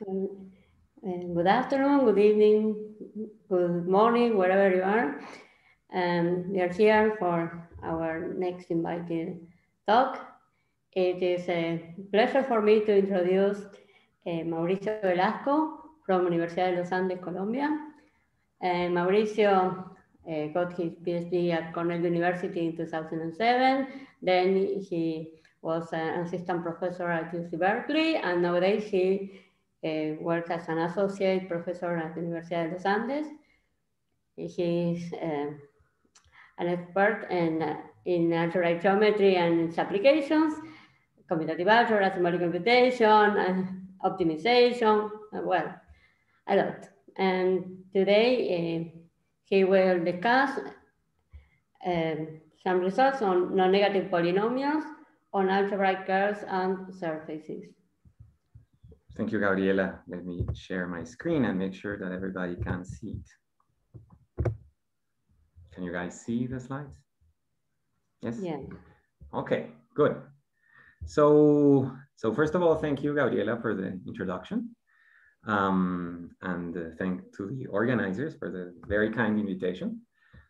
Good afternoon, good evening, good morning, wherever you are. We are here for our next invited talk. It is a pleasure for me to introduce Mauricio Velasco from Universidad de los Andes, Colombia. Mauricio got his PhD at Cornell University in 2007. Then he was an assistant professor at UC Berkeley, and nowadays he works as an associate professor at the Universidad de los Andes. He is an expert in algebraic geometry and its applications, commutative algebra, symbolic computation, and optimization, well, a lot. And today he will discuss some results on non-negative polynomials on algebraic curves and surfaces. Thank you, Gabriela. Let me share my screen and make sure that everybody can see it. Can you guys see the slides? Yes? Yeah. Okay, good. So first of all, thank you, Gabriela, for the introduction. And thank to the organizers for the very kind invitation.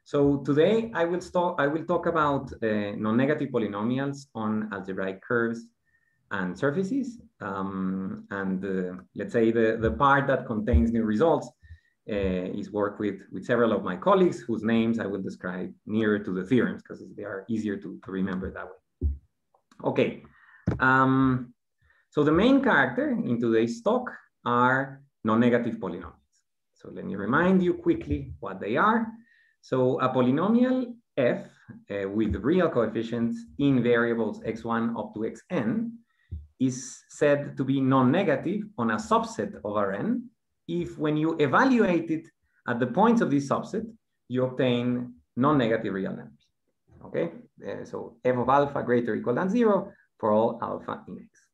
So today I will talk about non-negative polynomials on algebraic curves and surfaces. Let's say the part that contains new results is work with several of my colleagues whose names I will describe nearer to the theorems because they are easier to remember that way. Okay, so the main character in today's talk are non-negative polynomials. So let me remind you quickly what they are. So a polynomial f with real coefficients in variables x1 up to xn is said to be non-negative on a subset of Rn if when you evaluate it at the points of this subset, you obtain non-negative real numbers. Okay, so f of alpha greater or equal than 0 for all alpha in x.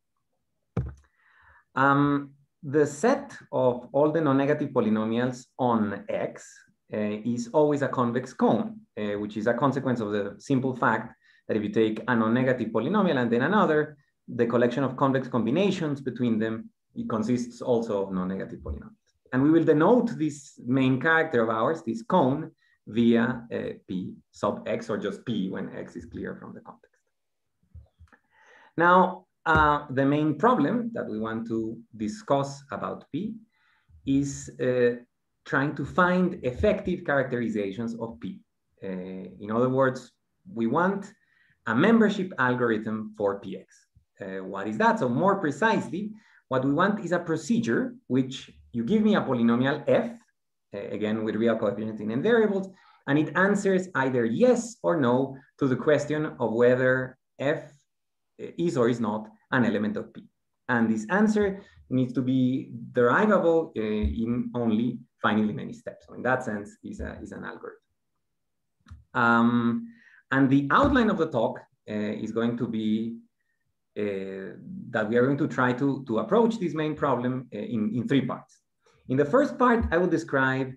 The set of all the non-negative polynomials on x is always a convex cone, which is a consequence of the simple fact that if you take a non-negative polynomial and then another, the collection of convex combinations between them, it consists also of non-negative polynomials. And we will denote this main character of ours, this cone, via p sub x, or just p when x is clear from the context. Now, the main problem that we want to discuss about p is trying to find effective characterizations of p. In other words, we want a membership algorithm for px. What is that? So more precisely, what we want is a procedure which you give me a polynomial f, again with real coefficients in n variables, and it answers either yes or no to the question of whether f is or is not an element of p. And this answer needs to be derivable in only finitely many steps. So in that sense, is an algorithm. And the outline of the talk is going to be that we are going to try to approach this main problem in three parts. In the first part, I will describe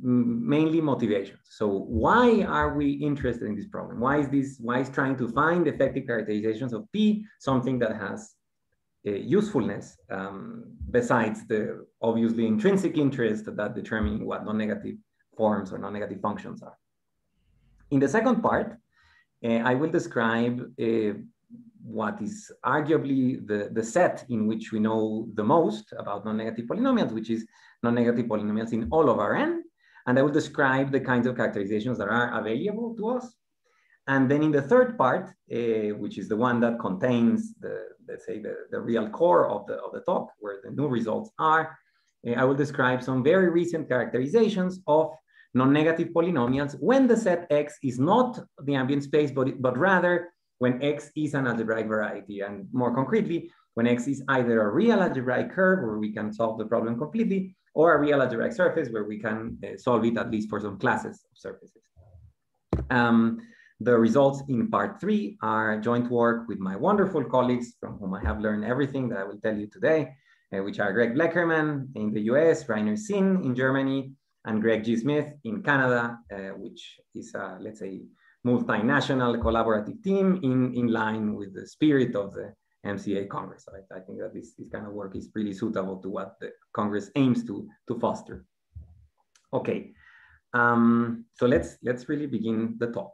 mainly motivations. So why are we interested in this problem? Why is trying to find effective characterizations of P something that has usefulness besides the obviously intrinsic interest that determining what non-negative forms or non-negative functions are? In the second part, I will describe what is arguably the set in which we know the most about non-negative polynomials, which is non-negative polynomials in all of Rn. And I will describe the kinds of characterizations that are available to us. And then in the third part, which is the one that contains let's say the real core of the talk, where the new results are, I will describe some very recent characterizations of non-negative polynomials when the set X is not the ambient space, but rather when X is an algebraic variety. And more concretely, when X is either a real algebraic curve where we can solve the problem completely, or a real algebraic surface where we can solve it at least for some classes of surfaces. The results in part 3 are joint work with my wonderful colleagues from whom I have learned everything that I will tell you today, which are Greg Blekherman in the US, Rainer Sinn in Germany, and Greg G. Smith in Canada, which is a, let's say, multinational collaborative team in line with the spirit of the MCA Congress. I think that this kind of work is really suitable to what the Congress aims to foster. Okay, so let's really begin the talk.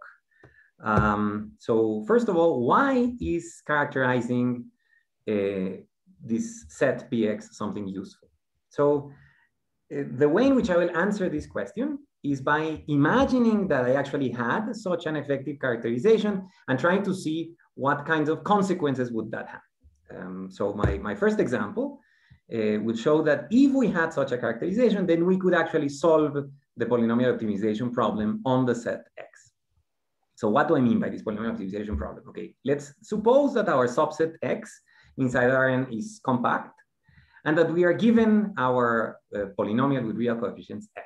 So first of all, why is characterizing this set Px something useful? So the way in which I will answer this question is by imagining that I actually had such an effective characterization and trying to see what kinds of consequences would that have. So my first example would show that if we had such a characterization, then we could actually solve the polynomial optimization problem on the set X. So what do I mean by this polynomial optimization problem? Okay, let's suppose that our subset X inside Rn is compact and that we are given our polynomial with real coefficients F.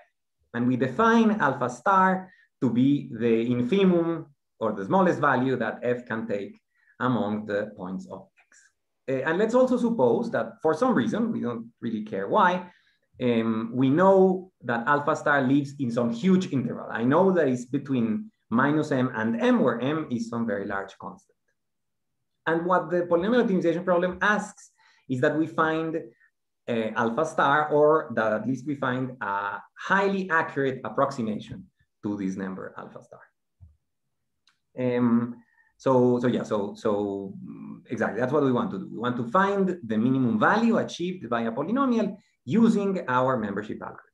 And we define alpha star to be the infimum or the smallest value that F can take among the points of X. And let's also suppose that for some reason, we don't really care why, we know that alpha star lives in some huge interval. I know that it's between minus m and m, where m is some very large constant. And what the polynomial optimization problem asks is that we find alpha star, or that at least we find a highly accurate approximation to this number alpha star. So exactly, that's what we want to do. We want to find the minimum value achieved by a polynomial using our membership algorithm.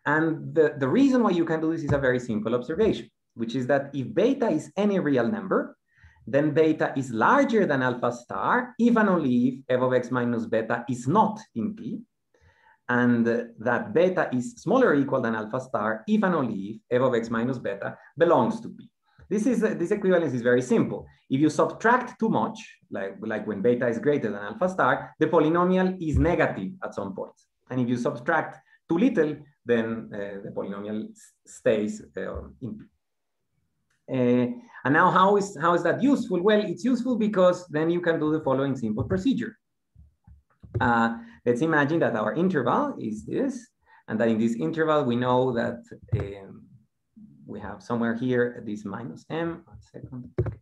And the reason why you can do this is a very simple observation, which is that if beta is any real number, then beta is larger than alpha star, if and only if f of x minus beta is not in P, and that beta is smaller or equal than alpha star, if and only if f of x minus beta belongs to P. This equivalence is very simple. If you subtract too much, like when beta is greater than alpha star, the polynomial is negative at some point. And if you subtract too little, then the polynomial stays in P. And now how is that useful? Well, it's useful because then you can do the following simple procedure. Let's imagine that our interval is this, and that in this interval we know that we have somewhere here this minus m. 1 second. Okay.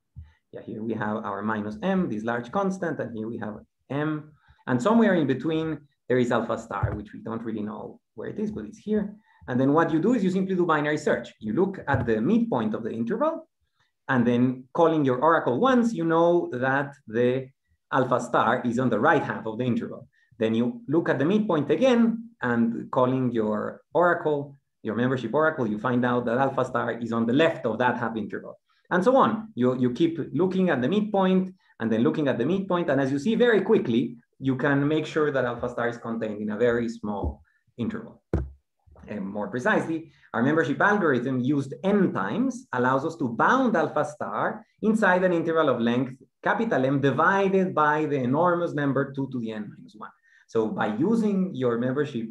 Yeah, here we have our minus m, this large constant, and here we have m. And somewhere in between there is alpha star, which we don't really know where it is, but it's here. And then what you do is you simply do binary search. You look at the midpoint of the interval, and then calling your oracle once, you know that the alpha star is on the right half of the interval. Then you look at the midpoint again, and calling your oracle, your membership oracle, you find out that alpha star is on the left of that half interval. And so on. You keep looking at the midpoint, and then looking at the midpoint, and as you see very quickly, you can make sure that alpha star is contained in a very small interval. And more precisely, our membership algorithm used n times allows us to bound alpha star inside an interval of length capital M divided by the enormous number 2 to the n minus 1. So by using your membership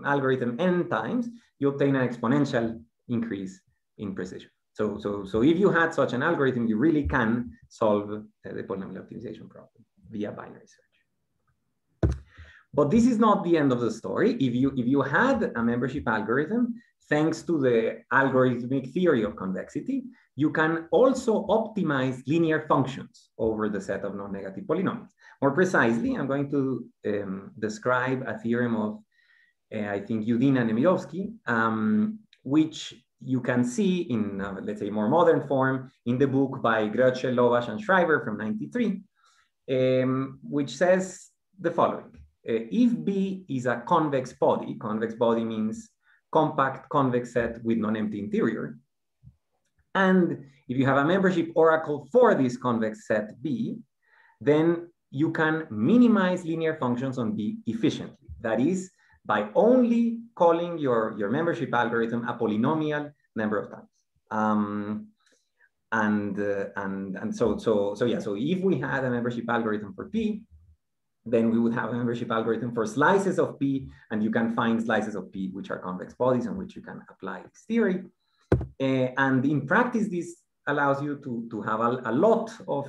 algorithm n times, you obtain an exponential increase in precision. So if you had such an algorithm, you really can solve the polynomial optimization problem via binary search. But this is not the end of the story. If you had a membership algorithm, thanks to the algorithmic theory of convexity, you can also optimize linear functions over the set of non-negative polynomials. More precisely, I'm going to describe a theorem of, I think, Udina and Nemirovsky, which you can see in, let's say, more modern form in the book by Grötschel, Lovash, and Schreiber from '93, which says the following. If B is a convex body means compact convex set with non-empty interior, and if you have a membership oracle for this convex set B, then you can minimize linear functions on B efficiently. That is, by only calling your membership algorithm a polynomial number of times. So if we had a membership algorithm for P, then we would have a membership algorithm for slices of P, and you can find slices of P which are convex bodies on which you can apply this theory. And in practice, this allows you to have a lot of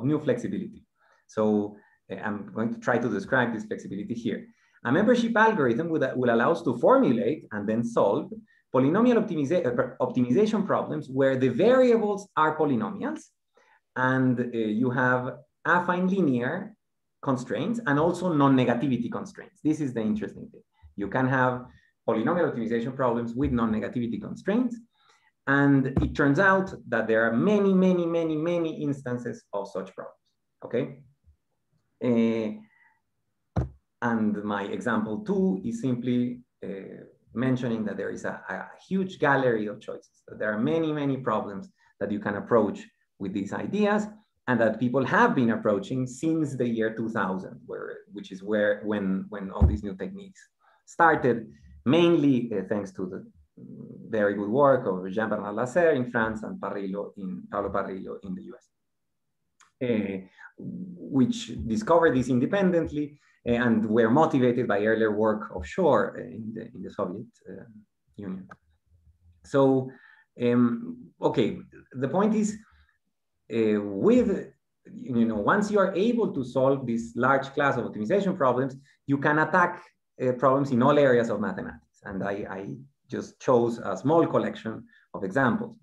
new flexibility. So I'm going to try to describe this flexibility here. A membership algorithm will allow us to formulate and then solve polynomial optimization problems where the variables are polynomials, and you have affine linear constraints and also non-negativity constraints. This is the interesting thing. You can have polynomial optimization problems with non-negativity constraints. And it turns out that there are many, many, many, many instances of such problems, okay? And my example 2 is simply mentioning that there is a huge gallery of choices. That there are many, many problems that you can approach with these ideas and that people have been approaching since the year 2000, which is when all these new techniques started, mainly thanks to the very good work of Jean-Bernard Lasserre in France and Paulo Parrillo in the US, which discovered this independently and were motivated by earlier work offshore in the Soviet Union. So, okay, the point is, once you are able to solve this large class of optimization problems, you can attack problems in all areas of mathematics. And I just chose a small collection of examples.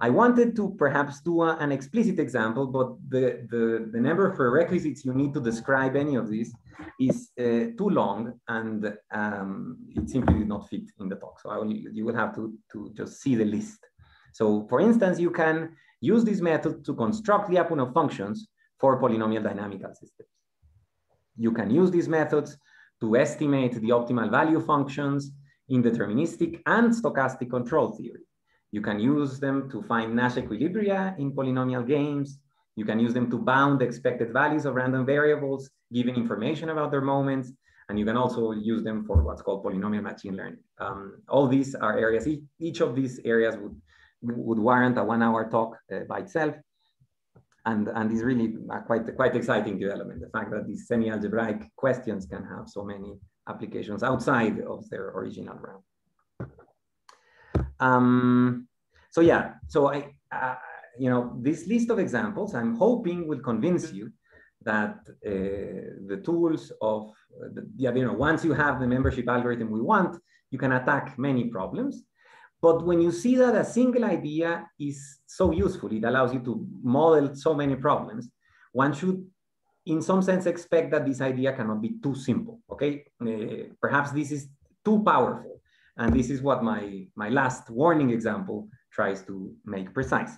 I wanted to perhaps do an explicit example, but the number of prerequisites you need to describe any of these is too long, and it simply did not fit in the talk. So you will have to just see the list. So for instance, you can use this method to construct Lyapunov functions for polynomial dynamical systems. You can use these methods to estimate the optimal value functions in deterministic and stochastic control theory. You can use them to find Nash equilibria in polynomial games. You can use them to bound expected values of random variables, giving information about their moments. And you can also use them for what's called polynomial machine learning. All these are areas, each of these areas would warrant a 1-hour talk by itself. And is really quite exciting development. The fact that these semi-algebraic questions can have so many applications outside of their original realm. So yeah, so this list of examples, I'm hoping will convince you that the tools of, once you have the membership algorithm we want, you can attack many problems. But when you see that a single idea is so useful, it allows you to model so many problems, one should, in some sense, expect that this idea cannot be too simple, okay? Perhaps this is too powerful. And this is what my last warning example tries to make precise.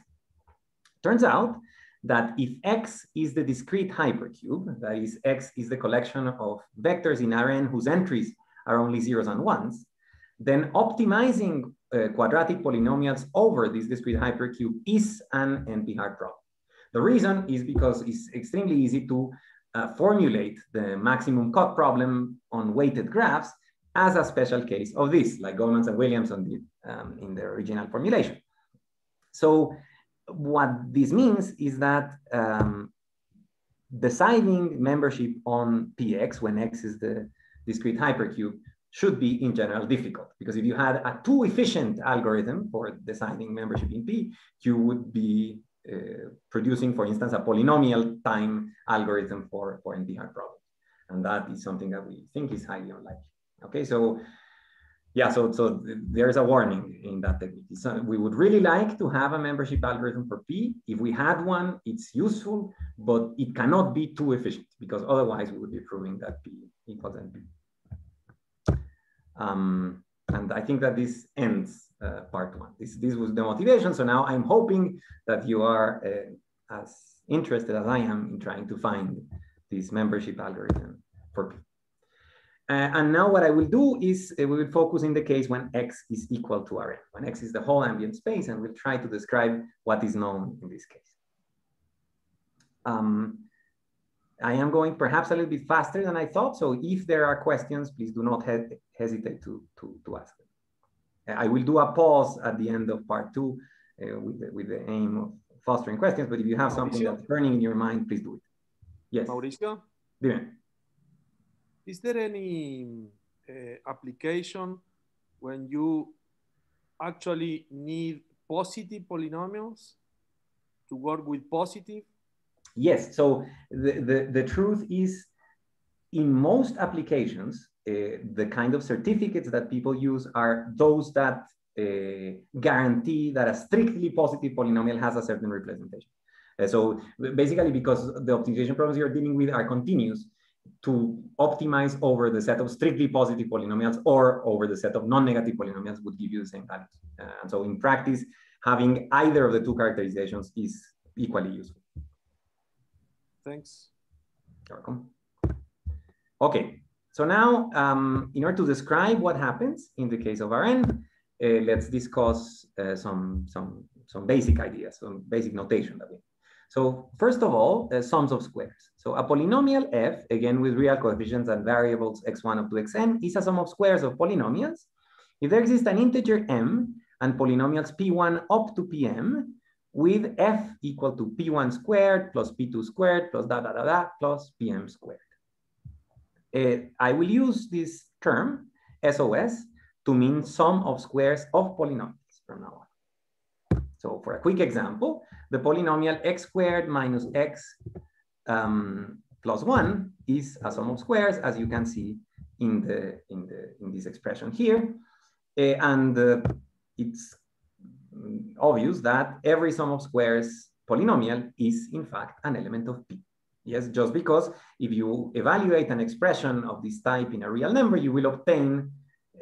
Turns out that if X is the discrete hypercube, that is, X is the collection of vectors in Rn whose entries are only zeros and ones, then optimizing quadratic polynomials over this discrete hypercube is an NP-hard problem. The reason is because it's extremely easy to formulate the maximum cut problem on weighted graphs as a special case of this, like Goldman and Williamson did in their original formulation. So what this means is that deciding membership on Px when X is the discrete hypercube should be in general difficult, because if you had a too efficient algorithm for deciding membership in P, you would be producing, for instance, a polynomial time algorithm for NP-hard problems. And that is something that we think is highly unlikely. Okay, so yeah, so there's a warning in that technique. So we would really like to have a membership algorithm for P. If we had one, it's useful, but it cannot be too efficient, because otherwise we would be proving that P equals NP. And I think that this ends part 1. This was the motivation. So now I'm hoping that you are as interested as I am in trying to find this membership algorithm for P. And now what I will do is we will focus in the case when X is equal to Rn, when X is the whole ambient space, and we'll try to describe what is known in this case. I am going perhaps a little bit faster than I thought, so if there are questions, please do not hesitate to ask them. I will do a pause at the end of part 2 with the aim of fostering questions, but if you have something that's burning in your mind, please do it. Yes. Mauricio? Dime. Is there any application when you actually need positive polynomials to work with positive? Yes, so the truth is, in most applications, the kind of certificates that people use are those that guarantee that a strictly positive polynomial has a certain representation. So basically, because the optimization problems you're dealing with are continuous, to optimize over the set of strictly positive polynomials or over the set of non-negative polynomials would give you the same values. And so in practice, having either of the two characterizations is equally useful. Thanks. You're welcome. Okay, so now in order to describe what happens in the case of Rn, let's discuss some basic ideas, some basic notation that we have. So first of all, sums of squares. So a polynomial f, again with real coefficients and variables x1 up to xn, is a sum of squares of polynomials if there exists an integer m and polynomials p1 up to pm with f equal to p1 squared plus p2 squared plus da da da da plus pm squared. I will use this term, SOS, to mean sum of squares of polynomials from now on. So for a quick example, the polynomial x squared minus x plus 1 is a sum of squares, as you can see in this expression here. It's obvious that every sum of squares polynomial is in fact an element of P. Yes, just because if you evaluate an expression of this type in a real number, you will obtain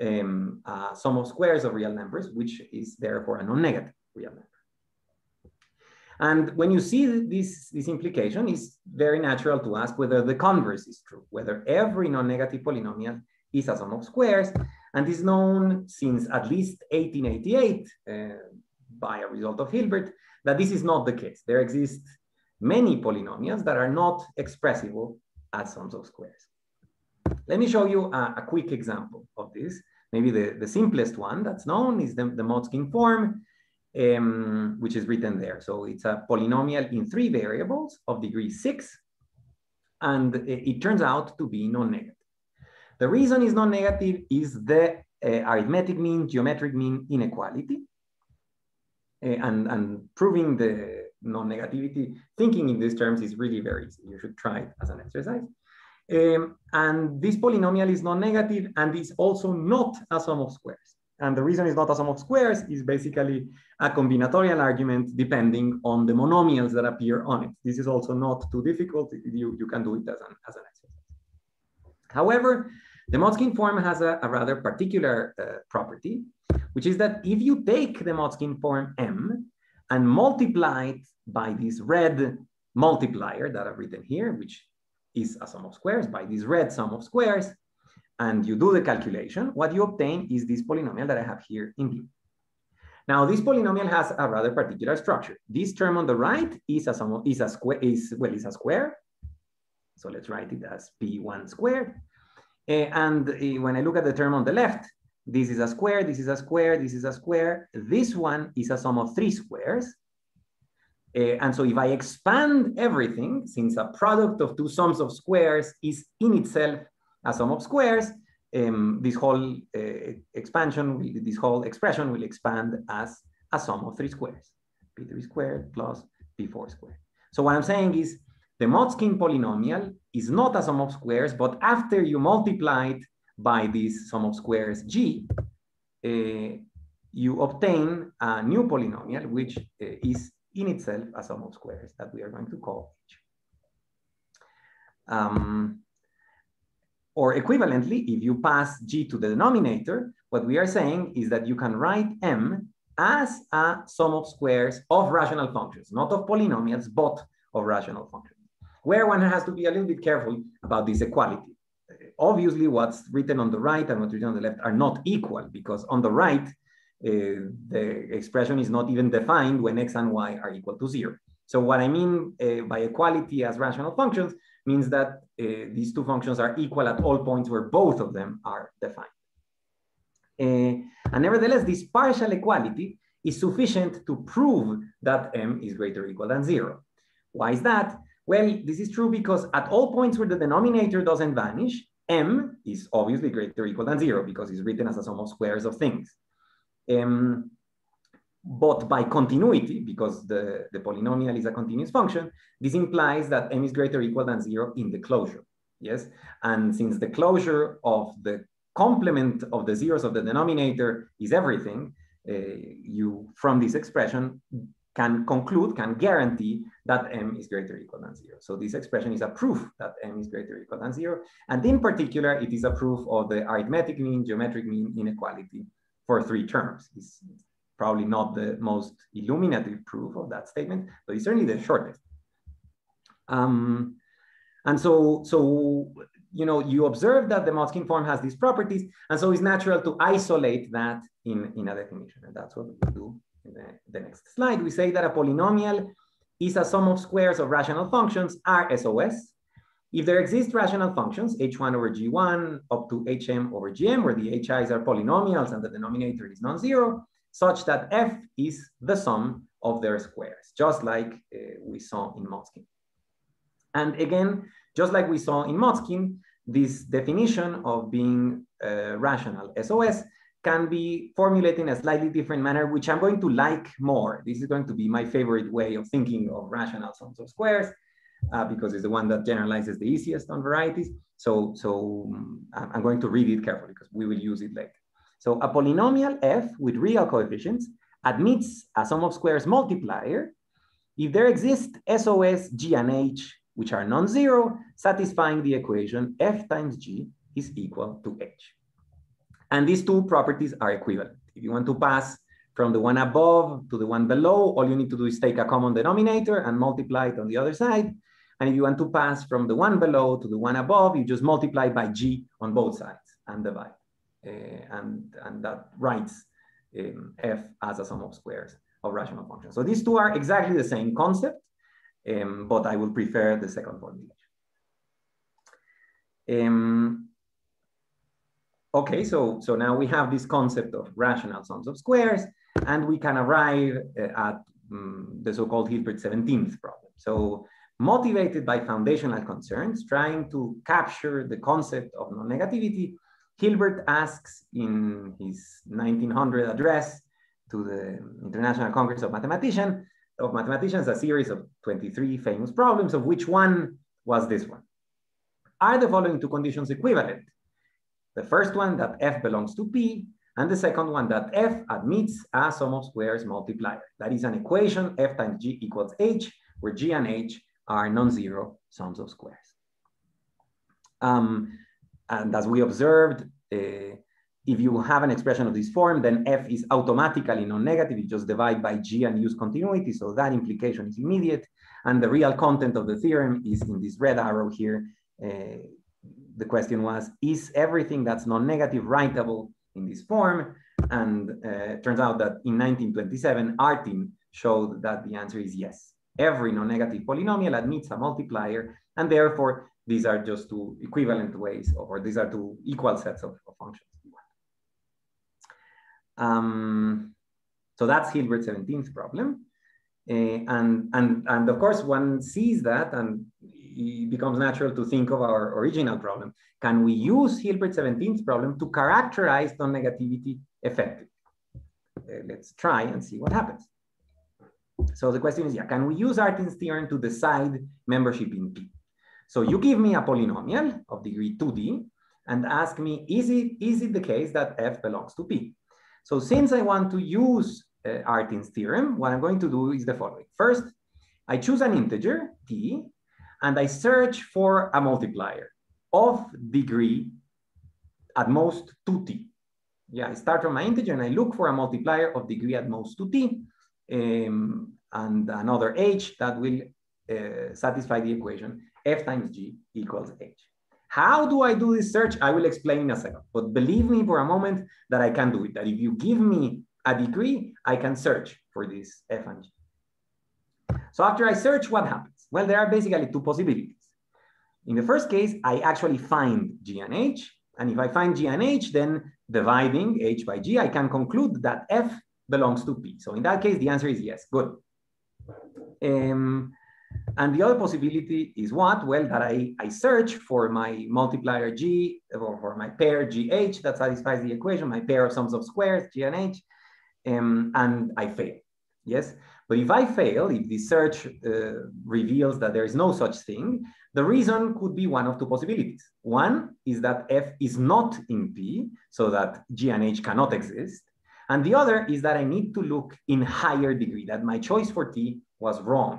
a sum of squares of real numbers, which is therefore a non-negative real number. And when you see this implication, it's very natural to ask whether the converse is true, whether every non-negative polynomial is a sum of squares. And is known since at least 1888 by a result of Hilbert that this is not the case. There exist many polynomials that are not expressible as sums of squares. Let me show you a quick example of this. Maybe the simplest one that's known is the Motzkin form, which is written there. So it's a polynomial in 3 variables of degree 6, and it turns out to be non-negative. The reason is non-negative is the arithmetic mean, geometric mean inequality. And proving the non-negativity, thinking in these terms is really very easy. You should try it as an exercise. And this polynomial is non-negative and is also not a sum of squares. And the reason it's not a sum of squares is basically a combinatorial argument depending on the monomials that appear on it. This is also not too difficult. You can do it as an exercise. However, the Motzkin form has a rather particular property, which is that if you take the Motzkin form M and multiply it by this red multiplier that I've written here, which is a sum of squares, by this red sum of squares, and you do the calculation, what you obtain is this polynomial that I have here in blue. Now, this polynomial has a rather particular structure. This term on the right is a square. So let's write it as p1 squared. And when I look at the term on the left, this is a square, this is a square, this is a square. This one is a sum of 3 squares. And so if I expand everything, since a product of 2 sums of squares is in itself a sum of squares, this whole this whole expression will expand as a sum of 3 squares, p3 squared plus p4 squared. So what I'm saying is the Motzkin polynomial is not a sum of squares, but after you multiply it by this sum of squares g, you obtain a new polynomial, which is in itself a sum of squares that we are going to call h. Or equivalently, if you pass g to the denominator, what we are saying is that you can write m as a sum of squares of rational functions, not of polynomials, but of rational functions, where one has to be a little bit careful about this equality. Obviously, what's written on the right and what's written on the left are not equal, because on the right, the expression is not even defined when x and y are equal to 0. So what I mean by equality as rational functions means that these 2 functions are equal at all points where both of them are defined. And nevertheless, this partial equality is sufficient to prove that m is greater or equal than 0. Why is that? Well, this is true because at all points where the denominator doesn't vanish, m is obviously greater or equal than 0 because it's written as a sum of squares of things. But by continuity, because the polynomial is a continuous function, this implies that m is greater or equal than 0 in the closure. Yes, and since the closure of the complement of the zeros of the denominator is everything, you from this expression can conclude, can guarantee that m is greater or equal than 0. So this expression is a proof that m is greater or equal than 0. And in particular, it is a proof of the arithmetic mean, geometric mean inequality for 3 terms. It's probably not the most illuminative proof of that statement, but it's certainly the shortest. And so you know, you observe that the Motzkin form has these properties, and so it's natural to isolate that in a definition. And that's what we do in the next slide. We say that a polynomial is a sum of squares of rational functions, RSOS, if there exist rational functions, h1 over g1 up to hm over gm, where the hi's are polynomials and the denominator is non-zero, such that f is the sum of their squares, just like we saw in Motzkin. And again, just like we saw in Motzkin, this definition of being rational SOS can be formulated in a slightly different manner, which I'm going to like more. This is going to be my favorite way of thinking of rational sums of squares, because it's the one that generalizes the easiest on varieties. So I'm going to read it carefully because we will use it later. So a polynomial f with real coefficients admits a sum of squares multiplier if there exist SOS G and H, which are non-zero, satisfying the equation f times G is equal to H. And these two properties are equivalent. If you want to pass from the one above to the one below, all you need to do is take a common denominator and multiply it on the other side. And if you want to pass from the one below to the one above, you just multiply by G on both sides and divide. And that writes f as a sum of squares of rational functions. So these two are exactly the same concept, but I will prefer the second formulation. Okay, so now we have this concept of rational sums of squares, and we can arrive at the so-called Hilbert's 17th problem. So motivated by foundational concerns, trying to capture the concept of non-negativity, Hilbert asks in his 1900 address to the International Congress of Mathematicians a series of 23 famous problems, of which one was this one. Are the following two conditions equivalent? The first one, that f belongs to P, and the second one, that f admits a sum of squares multiplier. That is an equation, f times G equals H, where G and H are non-zero sums of squares. And as we observed, if you have an expression of this form, then f is automatically non-negative. You just divide by G and use continuity, so that implication is immediate. And the real content of the theorem is in this red arrow here. The question was, is everything that's non-negative writable in this form? And it turns out that in 1927, Artin showed that the answer is yes. Every non-negative polynomial admits a multiplier, and therefore these are just two equivalent ways, or these are two equal sets of functions. So that's Hilbert's 17th problem. And of course, one sees that and it becomes natural to think of our original problem. Can we use Hilbert's 17th problem to characterize non-negativity effectively? Let's try and see what happens. So the question is, yeah, can we use Artin's theorem to decide membership in P? So you give me a polynomial of degree 2D and ask me, is it the case that f belongs to P? So since I want to use Artin's theorem, what I'm going to do is the following. First, I choose an integer, t, and I search for a multiplier of degree at most 2t. Yeah, I start from my integer and I look for a multiplier of degree at most 2t and another h that will satisfy the equation f times g equals h. How do I do this search? I will explain in a second, but believe me for a moment that I can do it, that if you give me a degree, I can search for this f and g. So after I search, what happens? Well, there are basically two possibilities. In the first case, I actually find g and h, and if I find g and h, then dividing h by g, I can conclude that f belongs to P. So in that case, the answer is yes, good. And the other possibility is what? Well, that I search for my multiplier G, or for my pair GH that satisfies the equation, my pair of sums of squares, G and H, and I fail, yes? But if I fail, if the search reveals that there is no such thing, the reason could be one of two possibilities. One is that F is not in P, so that G and H cannot exist. And the other is that I need to look in higher degree, that my choice for T was wrong.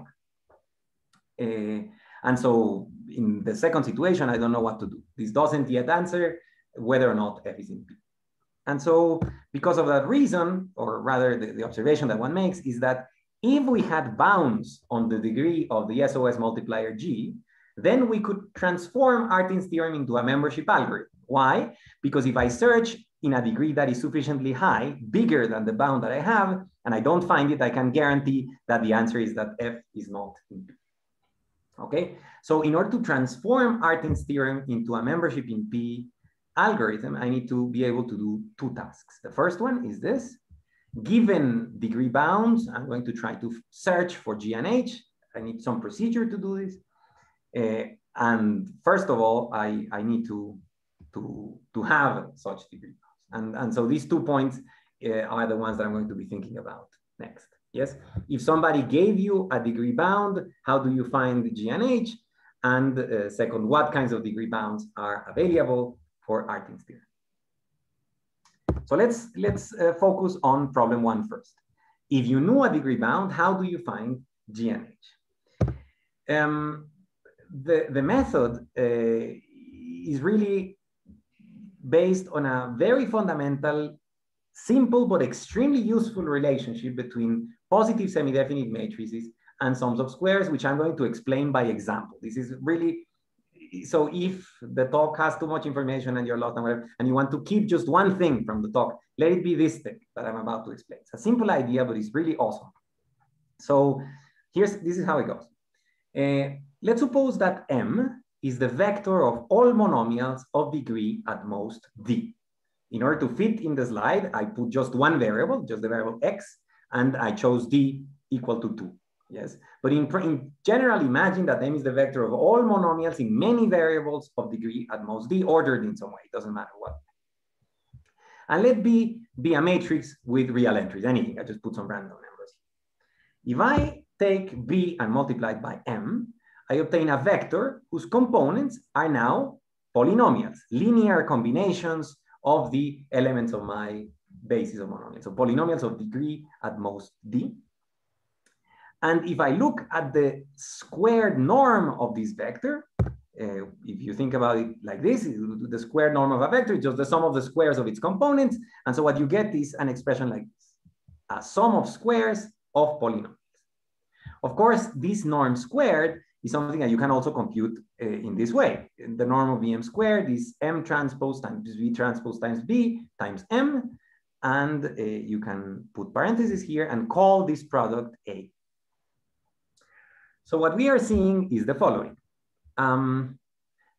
And so in the second situation, I don't know what to do. This doesn't yet answer whether or not F is in P. And so because of that reason, or rather the observation that one makes is that if we had bounds on the degree of the SOS multiplier G, then we could transform Artin's theorem into a membership algorithm. Why? Because if I search in a degree that is sufficiently high, bigger than the bound that I have, and I don't find it, I can guarantee that the answer is that F is not in P. Okay, so in order to transform Artin's theorem into a membership in P algorithm, I need to be able to do two tasks. The first one is this. Given degree bounds, I'm going to try to search for G and H. I need some procedure to do this. And first of all, I need to have such degree bounds. And so these 2 points are the ones that I'm going to be thinking about next. Yes, if somebody gave you a degree bound, how do you find G and H? And second, what kinds of degree bounds are available for Artin's theorem? So let's focus on problem 1 first. If you knew a degree bound, how do you find G and H? The method is really based on a very fundamental, simple but extremely useful relationship between positive semi-definite matrices and sums of squares, which I'm going to explain by example. This is really, so if the talk has too much information and you're lost and whatever, and you want to keep just one thing from the talk, let it be this thing that I'm about to explain. It's a simple idea, but it's really awesome. So this is how it goes. Let's suppose that M is the vector of all monomials of degree at most D. In order to fit in the slide, I put just one variable, just the variable X, and I chose D equal to 2. Yes, but in general, imagine that M is the vector of all monomials in many variables of degree at most D, ordered in some way, it doesn't matter what. And let B be a matrix with real entries, anything, I just put some random numbers. If I take B and multiply it by M, I obtain a vector whose components are now polynomials, linear combinations of the elements of my basis of monomials, so polynomials of degree at most D. And if I look at the squared norm of this vector, if you think about it like this, the squared norm of a vector is just the sum of the squares of its components. And so what you get is an expression like this, a sum of squares of polynomials. Of course, this norm squared is something that you can also compute in this way. The norm of Bm squared is M transpose times V transpose times B times M. And you can put parentheses here and call this product A. So what we are seeing is the following.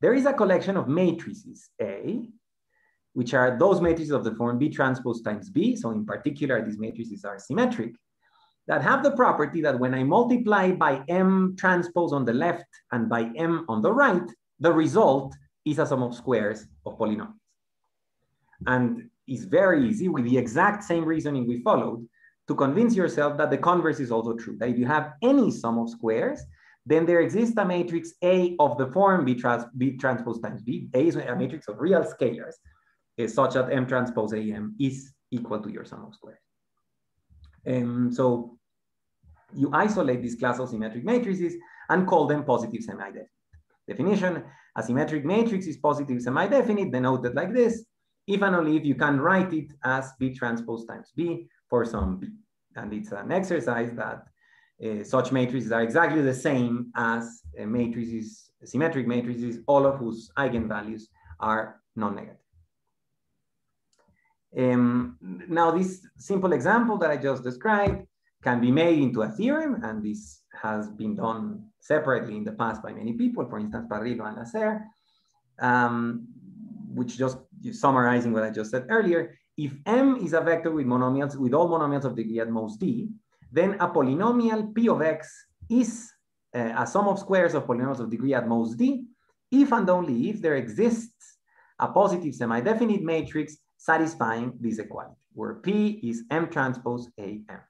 There is a collection of matrices A, which are those matrices of the form B transpose times B. So in particular, these matrices are symmetric, that have the property that when I multiply by M transpose on the left and by M on the right, the result is a sum of squares of polynomials. And it's very easy with the exact same reasoning we followed to convince yourself that the converse is also true, that if you have any sum of squares, then there exists a matrix A of the form B transpose times B. A is a matrix of real scalars, such that M transpose AM is equal to your sum of squares. So you isolate this class of symmetric matrices and call them positive semi-definite. Definition, a symmetric matrix is positive semi-definite, denoted like this, if and only if you can write it as B transpose times B for some B. And it's an exercise that such matrices are exactly the same as matrices, symmetric matrices, all of whose eigenvalues are non-negative. Now, this simple example that I just described can be made into a theorem, and this has been done separately in the past by many people, for instance, Parrillo and Lasserre, which just summarizing what I just said earlier. If M is a vector with monomials, with all monomials of degree at most D, then a polynomial P of X is a sum of squares of polynomials of degree at most D, if and only if there exists a positive semi-definite matrix satisfying this equality, where P is M transpose AM.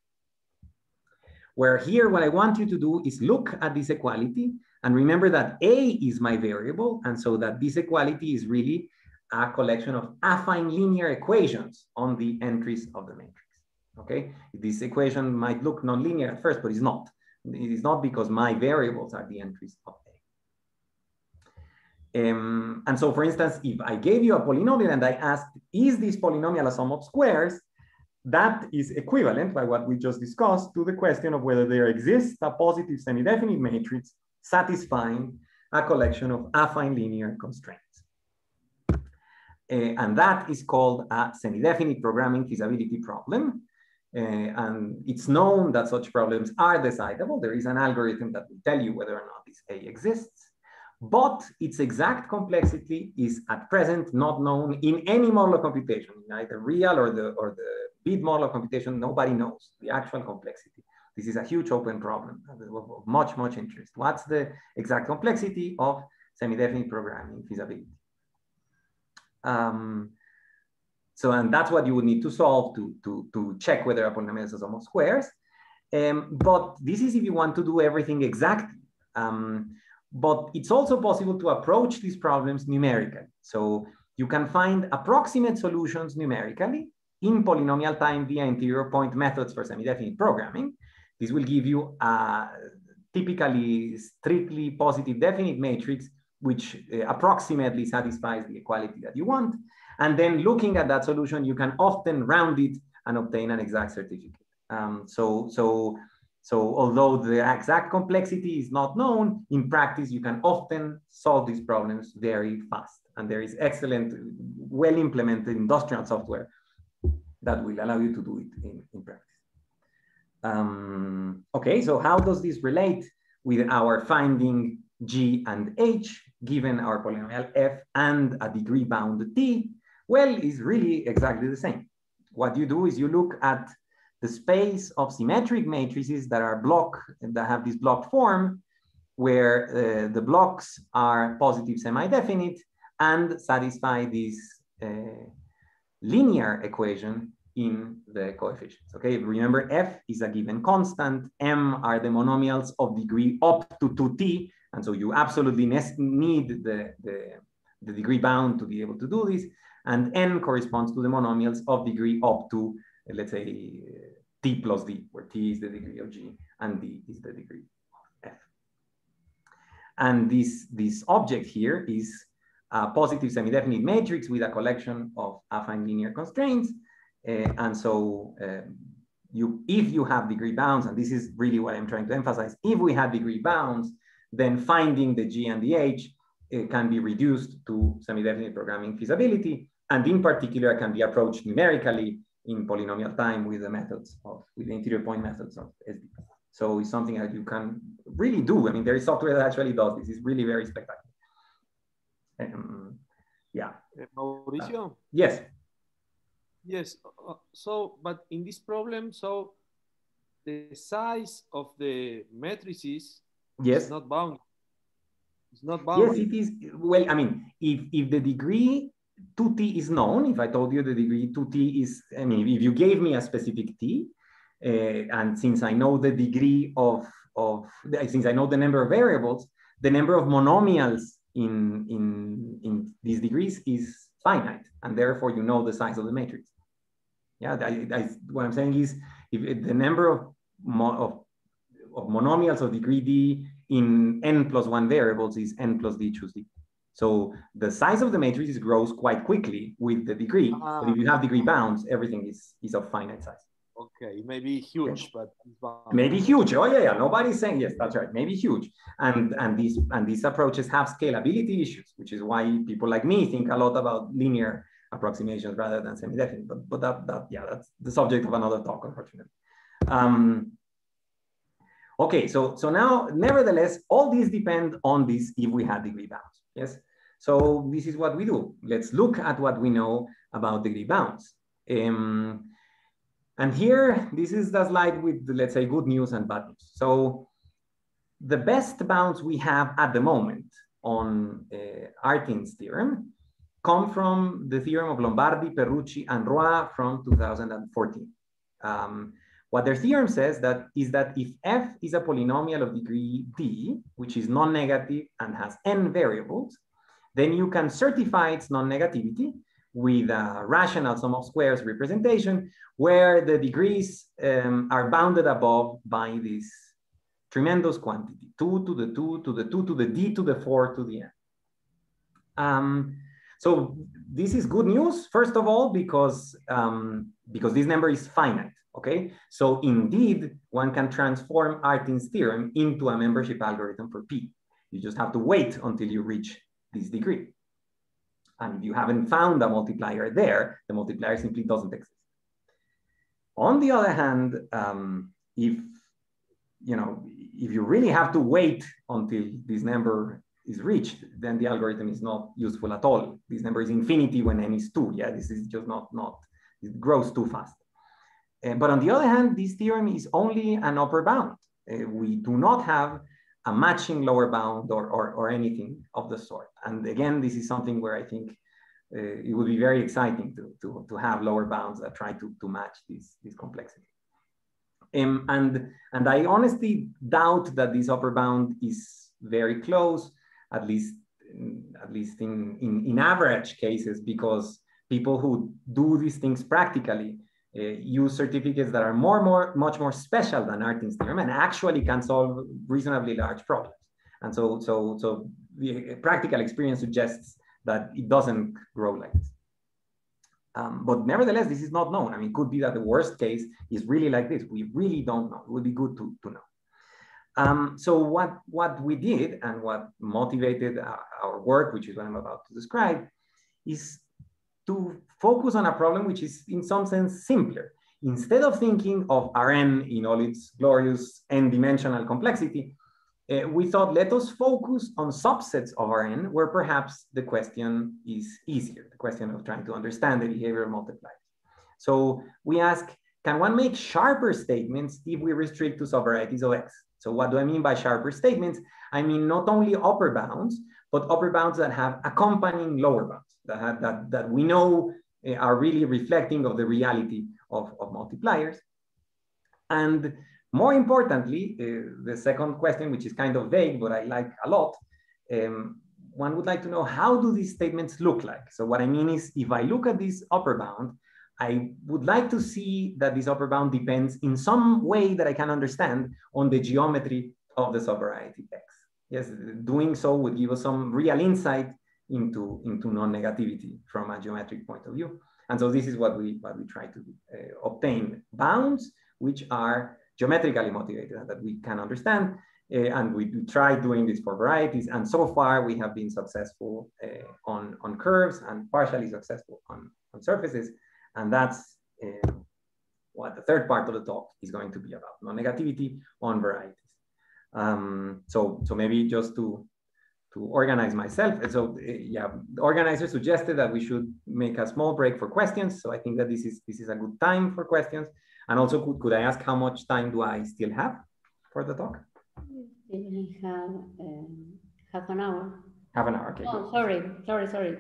Where here, what I want you to do is look at this equality and remember that A is my variable, and so that this equality is really a collection of affine linear equations on the entries of the matrix. Okay, this equation might look nonlinear at first, but it's not. It is not because my variables are the entries of A. And so, for instance, if I gave you a polynomial and I asked, is this polynomial a sum of squares? That is equivalent, by what we just discussed, to the question of whether there exists a positive semi-definite matrix satisfying a collection of affine linear constraints. And that is called a semi-definite programming feasibility problem. And it's known that such problems are decidable. There is an algorithm that will tell you whether or not this A exists, but its exact complexity is at present not known in any model of computation, either real or the bit model of computation. Nobody knows the actual complexity. This is a huge open problem of much, much interest. What's the exact complexity of semi-definite programming feasibility? And that's what you would need to solve to check whether a polynomial is a sum of squares. But this is if you want to do everything exactly. But it's also possible to approach these problems numerically. So you can find approximate solutions numerically in polynomial time via interior point methods for semi-definite programming. This will give you a typically strictly positive definite matrix, which approximately satisfies the equality that you want. And then looking at that solution, you can often round it and obtain an exact certificate. So although the exact complexity is not known, in practice, you can often solve these problems very fast. And there is excellent, well-implemented industrial software that will allow you to do it in practice. Okay, so how does this relate with our finding G and H, given our polynomial F and a degree bound T? Well, it's really exactly the same. What you do is you look at the space of symmetric matrices that are that have this block form, where the blocks are positive semi-definite and satisfy this linear equation in the coefficients. Okay, remember F is a given constant, M are the monomials of degree up to 2t, and so you absolutely need the degree bound to be able to do this, and N corresponds to the monomials of degree up to, let's say, T plus D, where T is the degree of G and D is the degree of F. And this object here is a positive semi-definite matrix with a collection of affine linear constraints. And so if you have degree bounds, and this is really what I'm trying to emphasize, if we have degree bounds, then finding the G and the H can be reduced to semi-definite programming feasibility, and in particular can be approached numerically in polynomial time with the methods with the interior point methods of SD. So it's something that you can really do. I mean, there is software that actually does this. It's really very spectacular. Yeah. Mauricio? Yes. Yes. So, but in this problem, so the size of the matrices is not bounded. It's not bounded. Yes, it is. Well, I mean, if the degree 2t is known, if I told you the degree 2t is, I mean, if you gave me a specific t, and since I know the degree since I know the number of variables, the number of monomials in these degrees is finite, and therefore you know the size of the matrix. Yeah, what I'm saying is, if the number of monomials of degree d in n plus 1 variables is n plus d choose d. So the size of the matrix grows quite quickly with the degree. But if you have degree bounds, everything is of finite size. Okay, it may be huge, but maybe huge. Oh yeah, nobody's saying yes. That's right. Maybe huge. And these approaches have scalability issues, which is why people like me think a lot about linear approximations rather than semi-definite. But that's the subject of another talk, unfortunately. Okay, so now, nevertheless, all these depend on this if we had degree bounds. Yes. So this is what we do. Let's look at what we know about degree bounds. And here, this is the slide with, let's say, good news and bad news. So the best bounds we have at the moment on Artin's theorem come from the theorem of Lombardi, Perrucci, and Roy from 2014. What their theorem says is that if f is a polynomial of degree d, which is non-negative and has n variables, then you can certify its non-negativity with a rational sum of squares representation where the degrees are bounded above by this tremendous quantity, 2 to the 2 to the 2 to the d to the 4 to the n. So this is good news, first of all, because this number is finite, okay? So indeed, one can transform Artin's theorem into a membership algorithm for P. You just have to wait until you reach this degree. And if you haven't found a multiplier there, the multiplier simply doesn't exist. On the other hand, if you really have to wait until this number is reached, then the algorithm is not useful at all. This number is infinity when n is 2. Yeah, this is just not it grows too fast. But on the other hand, this theorem is only an upper bound. We do not have a matching lower bound or anything of the sort. And again, this is something where I think it would be very exciting to have lower bounds that try to match this complexity. And I honestly doubt that this upper bound is very close, at least in average cases, because people who do these things practically use certificates that are much more special than Artin's theorem and actually can solve reasonably large problems. And so the practical experience suggests that it doesn't grow like this. But nevertheless, this is not known. I mean, it could be that the worst case is really like this. We really don't know. It would be good to know. So what we did and what motivated our work, which is what I'm about to describe, is to focus on a problem which is in some sense simpler. Instead of thinking of Rn in all its glorious n-dimensional complexity, we thought, let us focus on subsets of Rn where perhaps the question is easier, the question of trying to understand the behavior of multipliers. So we ask, can one make sharper statements if we restrict to subvarieties of X? So what do I mean by sharper statements? I mean not only upper bounds, but upper bounds that have accompanying lower bounds, that we know are really reflecting of the reality of multipliers. And more importantly, the second question, which is kind of vague, but I like a lot, one would like to know, how do these statements look like? So what I mean is, if I look at this upper bound, I would like to see that this upper bound depends in some way that I can understand on the geometry of the subvariety X. Yes, doing so would give us some real insight into non-negativity from a geometric point of view. And so this is what we try to obtain bounds which are geometrically motivated and that we can understand. And we try doing this for varieties. And so far we have been successful on curves and partially successful on surfaces. And that's what the third part of the talk is going to be about, non-negativity on varieties. So maybe just to organize myself. So yeah, the organizer suggested that we should make a small break for questions. So I think that this is a good time for questions. And also, could I ask how much time do I still have for the talk? We have half an hour. Half an hour, okay. Oh, sorry.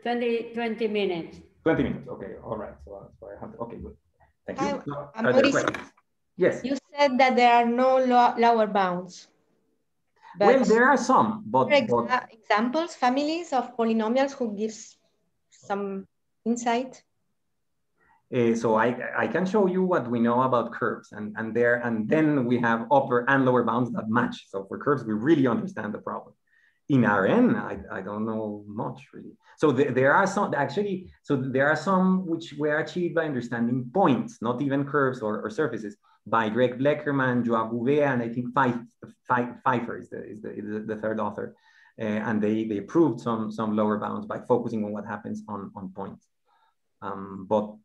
20 minutes. 20 minutes, okay, all right. So I have to, okay, good. Thank you. Are there questions? Yes. You said that there are no lower bounds. Well, there are some, but examples, families of polynomials who gives some insight. So I can show you what we know about curves, and then we have upper and lower bounds that match. So for curves, we really understand the problem. In Rn, I don't know much really. So there are some actually. So there are some which were achieved by understanding points, not even curves or surfaces, by Greg Blekherman, Joao Gouveia, and I think Pfeiffer is the third author, and they proved some lower bounds by focusing on what happens on points. But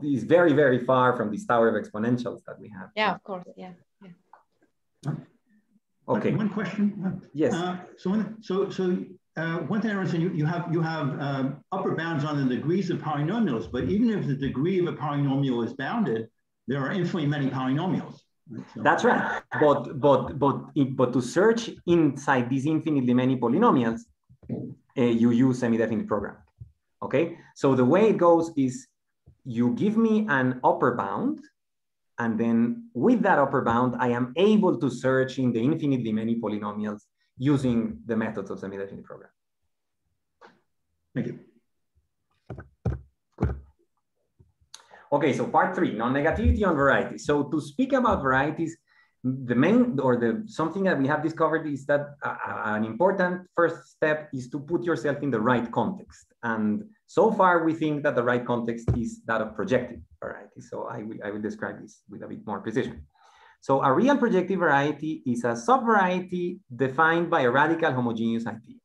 it's very, very far from this tower of exponentials that we have. Yeah, of course. Yeah. Okay. One question. Yes. One thing I understand, you have upper bounds on the degrees of polynomials, but even if the degree of a polynomial is bounded, there are infinitely many polynomials. Right? So, that's right. But to search inside these infinitely many polynomials, you use semi-definite programming. Okay, so the way it goes is you give me an upper bound, and then with that upper bound, I am able to search in the infinitely many polynomials using the methods of semi-definite programming. Thank you. Okay, so part 3, non-negativity on varieties. So to speak about varieties, the main, or something that we have discovered is that an important first step is to put yourself in the right context. And so far we think that the right context is that of projective varieties. So I will describe this with a bit more precision. So a real projective variety is a subvariety defined by a radical homogeneous ideal.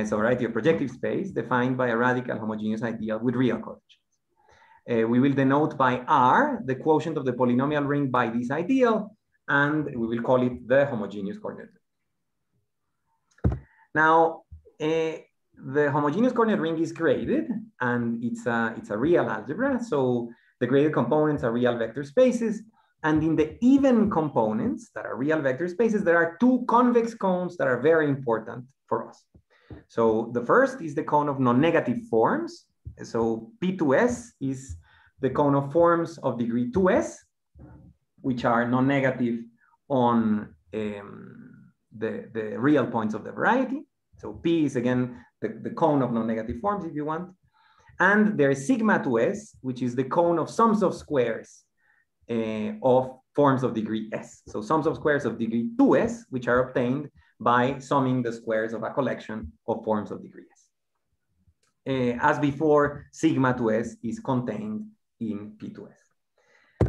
So a variety of projective space defined by a radical homogeneous ideal with real coefficients. We will denote by R the quotient of the polynomial ring by this ideal, and we will call it the homogeneous coordinate ring. Now, the homogeneous coordinate ring is graded, and it's a real algebra. So the graded components are real vector spaces, and in the even components that are real vector spaces, there are two convex cones that are very important for us. So the first is the cone of non-negative forms. So P2S is the cone of forms of degree 2S, which are non-negative on the real points of the variety. So P is again the cone of non-negative forms, if you want. And there is sigma 2S, which is the cone of sums of squares of forms of degree S. So sums of squares of degree 2S, which are obtained by summing the squares of a collection of forms of degree S. As before, sigma 2S is contained in P2S.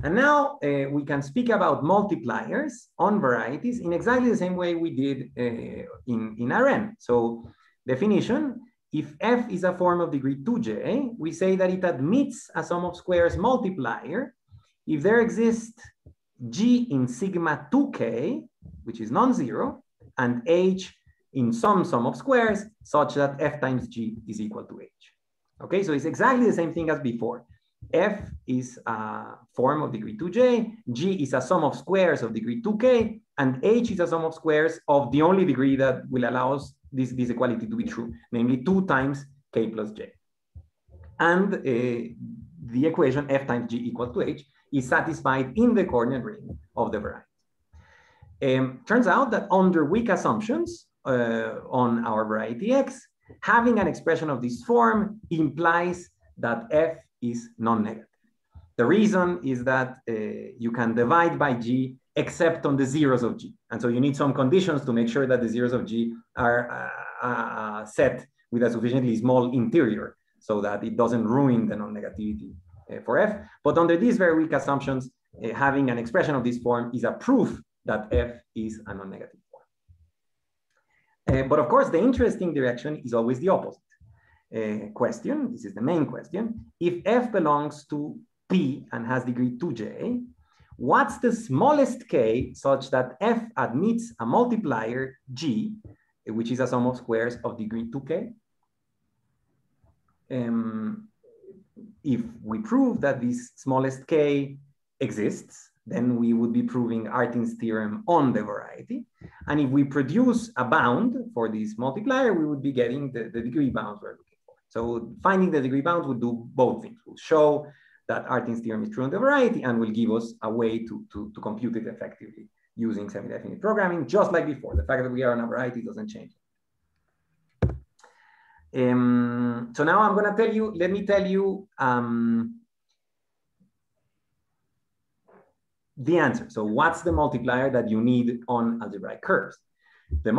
And now we can speak about multipliers on varieties in exactly the same way we did in Rn. So definition, if F is a form of degree 2J, we say that it admits a sum of squares multiplier if there exists G in sigma 2K, which is non-zero, and H in some sum of squares such that F times G is equal to H. Okay, so it's exactly the same thing as before. F is a form of degree 2J, G is a sum of squares of degree 2K, and H is a sum of squares of the only degree that will allow us this equality to be true, namely 2 times K plus J. And the equation F times G equal to H is satisfied in the coordinate ring of the variety. Turns out that under weak assumptions on our variety X, having an expression of this form implies that F is non-negative. The reason is that you can divide by G except on the zeros of G. And so you need some conditions to make sure that the zeros of G are set with a sufficiently small interior so that it doesn't ruin the non-negativity for F. But under these very weak assumptions, having an expression of this form is a proof that F is a non-negative form. But of course, the interesting direction is always the opposite. Question, this is the main question. If F belongs to P and has degree 2J, what's the smallest K such that F admits a multiplier G, which is a sum of squares of degree 2K? If we prove that this smallest K exists, then we would be proving Artin's theorem on the variety. And if we produce a bound for this multiplier, we would be getting the degree bounds we're looking for. So finding the degree bounds would do both things. We'll show that Artin's theorem is true on the variety and will give us a way to compute it effectively using semi-definite programming, just like before. The fact that we are on a variety doesn't change. So now I'm gonna tell you, let me tell you the answer. So what's the multiplier that you need on algebraic curves? The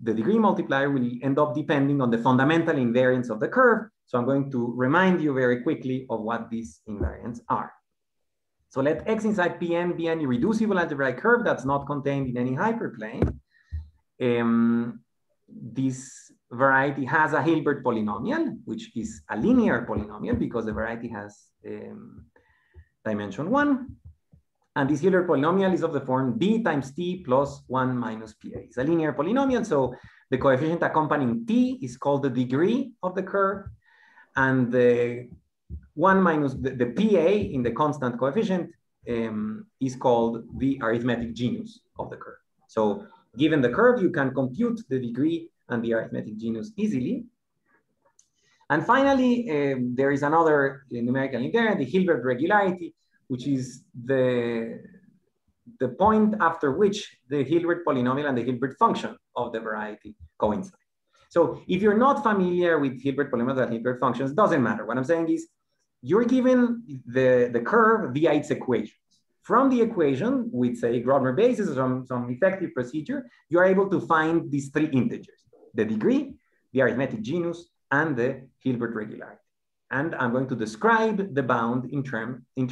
degree multiplier will end up depending on the fundamental invariance of the curve. So I'm going to remind you very quickly of what these invariants are. So let X inside Pn be an irreducible algebraic curve that's not contained in any hyperplane. This variety has a Hilbert polynomial, which is a linear polynomial because the variety has dimension 1. And this Hilbert polynomial is of the form b times t plus 1 minus pa. It's a linear polynomial, so the coefficient accompanying t is called the degree of the curve, and the 1 minus the pa in the constant coefficient is called the arithmetic genus of the curve. So given the curve, you can compute the degree and the arithmetic genus easily. And finally, there is another numerical invariant, the Hilbert regularity, which is the point after which the Hilbert polynomial and the Hilbert function of the variety coincide. So if you're not familiar with Hilbert polynomials and Hilbert functions, doesn't matter. What I'm saying is you're given the curve via its equations. From the equation, with say Grodmer basis or some effective procedure, you are able to find these three integers: the degree, the arithmetic genus, and the Hilbert regularity. And I'm going to describe the bound in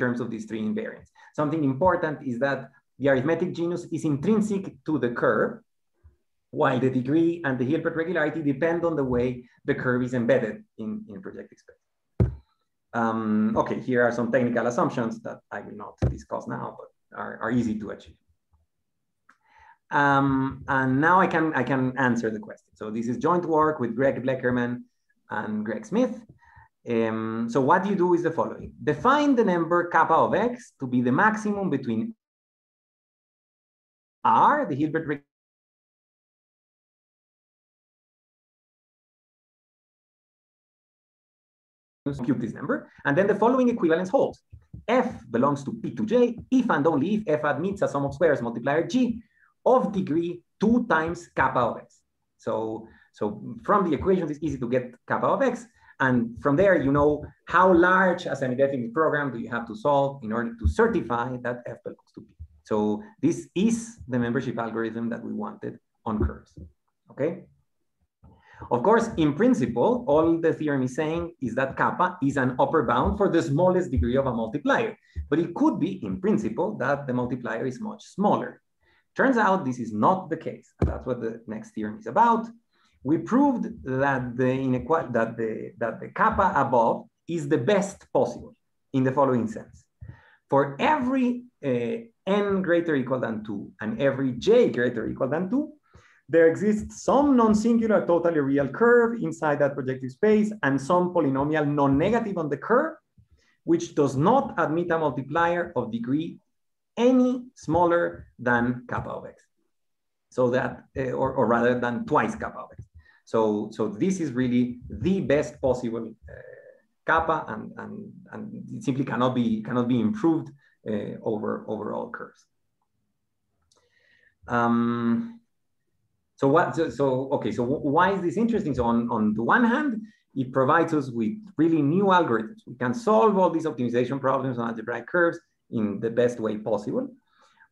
terms of these three invariants. Something important is that the arithmetic genus is intrinsic to the curve, while the degree and the Hilbert regularity depend on the way the curve is embedded in projective space. Okay, here are some technical assumptions that I will not discuss now, but are easy to achieve. And now I can answer the question. So this is joint work with Greg Blekherman and Greg Smith. So what you do is the following: define the number kappa of x to be the maximum between R, the Hilbert regularity, compute this number, and then the following equivalence holds. F belongs to P to J if and only if F admits a sum of squares multiplier G of degree 2 times kappa of x. So from the equations, it's easy to get kappa of x. And from there, you know how large a semi-definite program do you have to solve in order to certify that F belongs to P. So this is the membership algorithm that we wanted on curves, okay? Of course, in principle, all the theorem is saying is that kappa is an upper bound for the smallest degree of a multiplier. But it could be, in principle, that the multiplier is much smaller. Turns out this is not the case. And that's what the next theorem is about. We proved that the kappa above is the best possible in the following sense. For every n greater or equal than 2 and every j greater or equal than 2, there exists some non-singular totally real curve inside that projective space and some polynomial non-negative on the curve, which does not admit a multiplier of degree any smaller than kappa of x. So that, or rather than twice kappa of x. So this is really the best possible kappa, and it simply cannot be improved over all curves. So why is this interesting? So on the one hand, it provides us with really new algorithms. We can solve all these optimization problems on algebraic curves in the best way possible.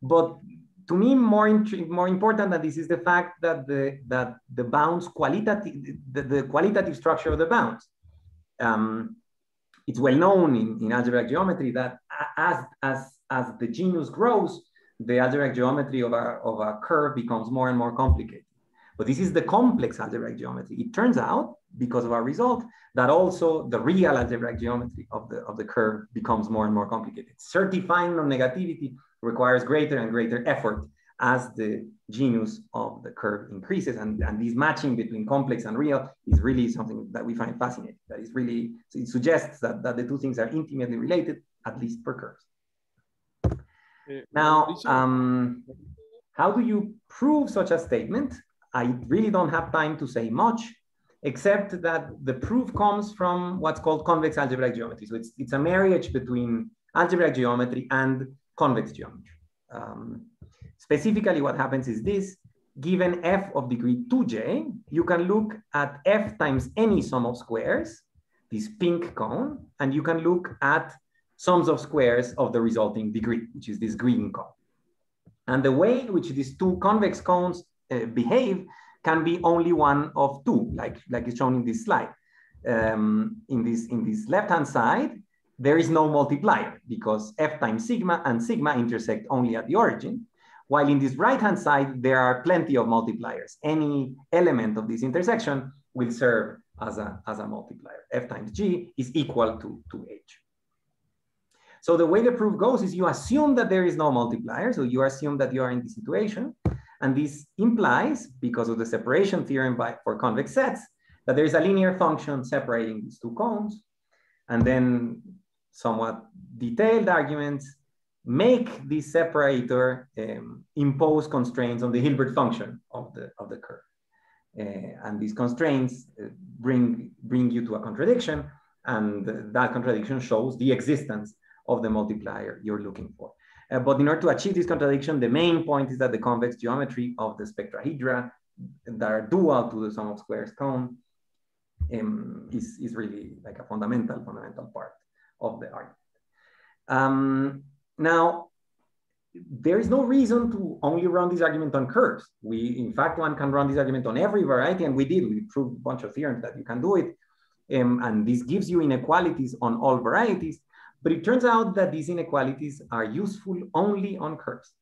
But to me, more important than this is the fact that the bounds the qualitative structure of the bounds. It's well known in algebraic geometry that as the genus grows, the algebraic geometry of a curve becomes more and more complicated. But this is the complex algebraic geometry. It turns out, because of our result, that also the real algebraic geometry of the curve becomes more and more complicated. Certifying non-negativity requires greater and greater effort as the genus of the curve increases. And this matching between complex and real is really something that we find fascinating. That is really, it suggests that the two things are intimately related, at least for curves. Now, how do you prove such a statement? I really don't have time to say much, except that the proof comes from what's called convex algebraic geometry. So it's a marriage between algebraic geometry and convex geometry. Specifically, what happens is this: given f of degree 2j, you can look at f times any sum of squares, this pink cone, and you can look at sums of squares of the resulting degree, which is this green cone. And the way in which these two convex cones behave can be only one of two, like is shown in this slide. In this left-hand side, there is no multiplier because f times sigma and sigma intersect only at the origin, while in this right-hand side, there are plenty of multipliers. Any element of this intersection will serve as a multiplier. F times g is equal to h. So the way the proof goes is you assume that there is no multiplier. So you assume that you are in this situation. And this implies, because of the separation theorem for convex sets, that there is a linear function separating these two cones. And then somewhat detailed arguments make this separator impose constraints on the Hilbert function of the curve. And these constraints bring you to a contradiction. And that contradiction shows the existence of the multiplier you're looking for. But in order to achieve this contradiction, the main point is that the convex geometry of the spectrahedra that are dual to the sum of squares cone is really like a fundamental part of the argument. Now, there is no reason to only run this argument on curves. In fact, one can run this argument on every variety, and we did. We proved a bunch of theorems that you can do it. And this gives you inequalities on all varieties. But it turns out that these inequalities are useful only on curves.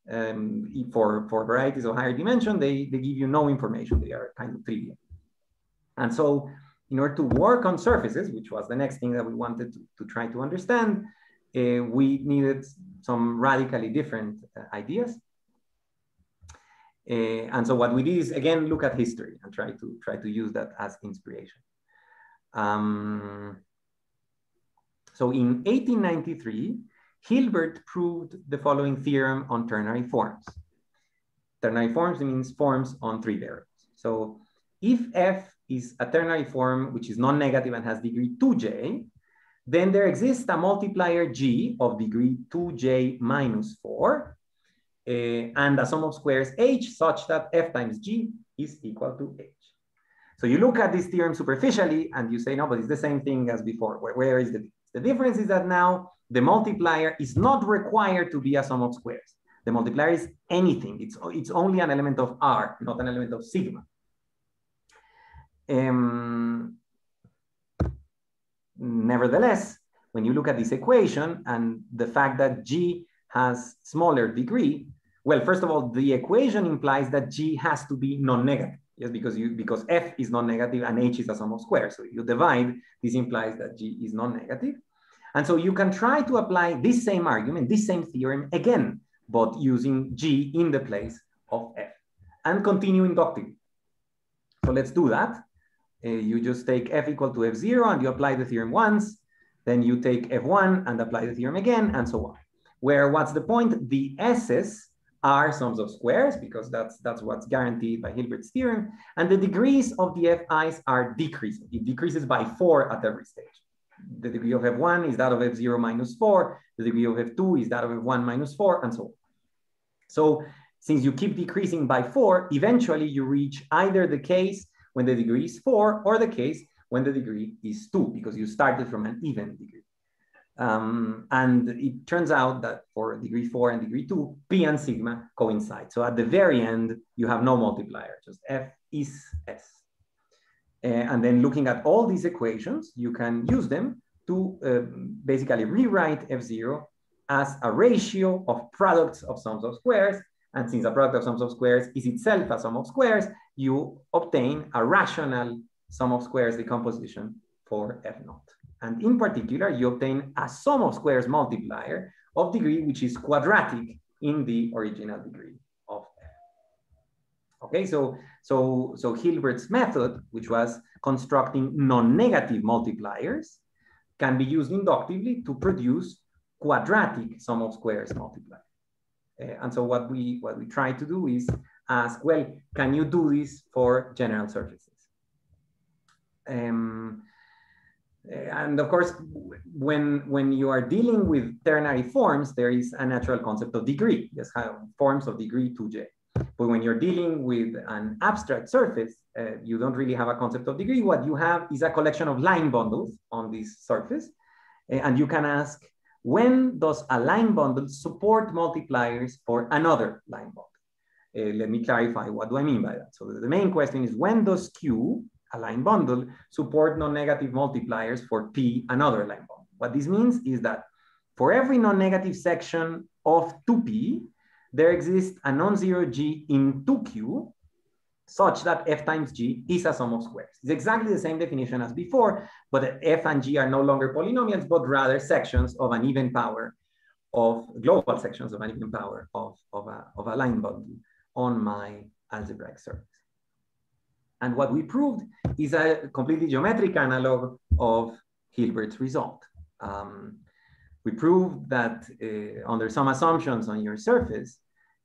For varieties of higher dimension, they give you no information. They are kind of trivial. And so in order to work on surfaces, which was the next thing that we wanted to try to understand, we needed some radically different ideas. And so what we did is, again, look at history and try to use that as inspiration. So in 1893, Hilbert proved the following theorem on ternary forms. Ternary forms means forms on 3 variables. So if f is a ternary form which is non-negative and has degree 2j, then there exists a multiplier g of degree 2j minus 4 and a sum of squares h such that f times g is equal to h. So you look at this theorem superficially and you say, no, but it's the same thing as before. Where is the difference? The difference is that now the multiplier is not required to be a sum of squares. The multiplier is anything. It's only an element of R, not an element of sigma. Nevertheless, when you look at this equation and the fact that G has smaller degree, well, first of all, the equation implies that G has to be non-negative. Yes, because F is non-negative and H is a sum of squares. So you divide, this implies that G is non-negative. And so you can try to apply this same argument, this same theorem again, but using G in the place of F and continue inductively. So let's do that. You just take F equal to F0 and you apply the theorem once, then you take F1 and apply the theorem again, and so on. Where what's the point? The S's are sums of squares because that's what's guaranteed by Hilbert's theorem, and the degrees of the Fi's are decreasing. It decreases by 4 at every stage. The degree of F1 is that of F0 minus 4, the degree of F2 is that of F1 minus 4, and so on. So since you keep decreasing by 4, eventually you reach either the case when the degree is 4 or the case when the degree is 2, because you started from an even degree. And it turns out that for degree 4 and degree 2, P and sigma coincide. So at the very end, you have no multiplier, just F is S. And then looking at all these equations, you can use them to basically rewrite F0 as a ratio of products of sums of squares. And since a product of sums of squares is itself a sum of squares, you obtain a rational sum of squares decomposition for F0. And in particular, you obtain a sum of squares multiplier of degree which is quadratic in the original degree of F. Okay, so Hilbert's method, which was constructing non-negative multipliers, can be used inductively to produce quadratic sum of squares multiplier. And so what we try to do is ask, well, can you do this for general surfaces? And of course, when you are dealing with ternary forms, there is a natural concept of degree. Yes, forms of degree 2j. But when you're dealing with an abstract surface, you don't really have a concept of degree. What you have is a collection of line bundles on this surface. And you can ask, when does a line bundle support multipliers for another line bundle? Let me clarify, what do I mean by that? So the main question is, when does Q, a line bundle, support non-negative multipliers for P, another line bundle? What this means is that for every non-negative section of 2P, there exists a non-zero G in 2Q such that F times G is a sum of squares. It's exactly the same definition as before, but F and G are no longer polynomials, but rather sections of an even power of global sections of an even power of a line bundle on my algebraic surface. And what we proved is a completely geometric analog of Hilbert's result. We proved that under some assumptions on your surface,